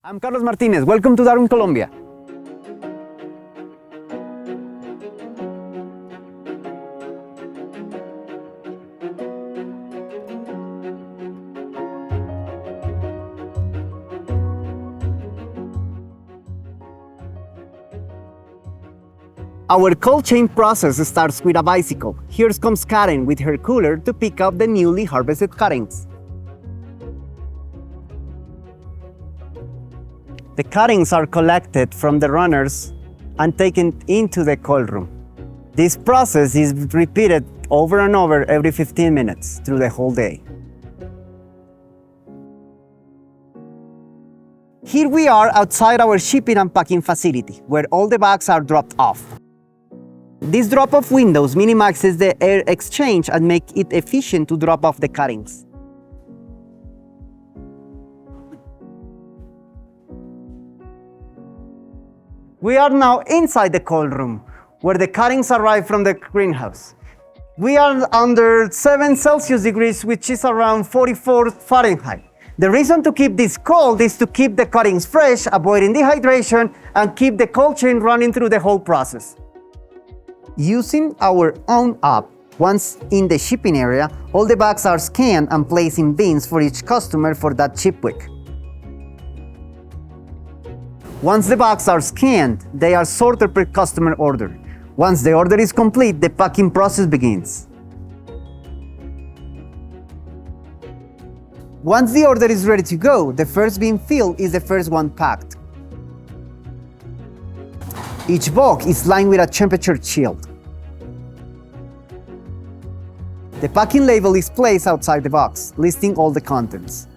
I'm Carlos Martinez. Welcome to Darwin Colombia. Our cold chain process starts with a bicycle. Here comes Karen with her cooler to pick up the newly harvested cuttings. The cuttings are collected from the runners and taken into the cold room. This process is repeated over and over every 15 minutes through the whole day. Here we are outside our shipping and packing facility, where all the bags are dropped off. This drop-off windows minimizes the air exchange and make it efficient to drop off the cuttings. We are now inside the cold room, where the cuttings arrive from the greenhouse. We are under 7 Celsius degrees, which is around 44 Fahrenheit. The reason to keep this cold is to keep the cuttings fresh, avoiding dehydration, and keep the cold chain running through the whole process. Using our own app, once in the shipping area, all the bags are scanned and placed in bins for each customer for that ship week. Once the bags are scanned, they are sorted per customer order. Once the order is complete, the packing process begins. Once the order is ready to go, the first bin filled is the first one packed. Each box is lined with a temperature shield. The packing label is placed outside the box, listing all the contents.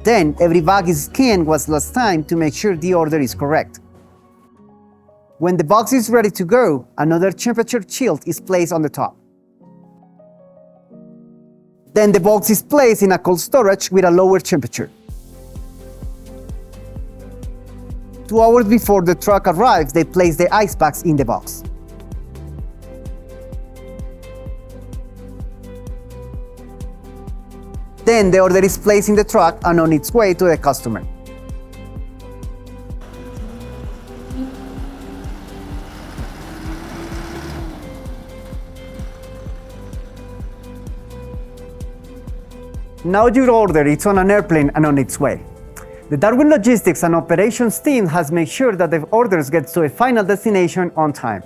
Then, every bag is scanned one last time to make sure the order is correct. When the box is ready to go, another temperature shield is placed on the top. Then the box is placed in a cold storage with a lower temperature. 2 hours before the truck arrives, they place the ice packs in the box. Then the order is placed in the truck and on its way to the customer. Now your order is on an airplane and on its way. The Darwin Logistics and Operations team has made sure that the orders get to a final destination on time.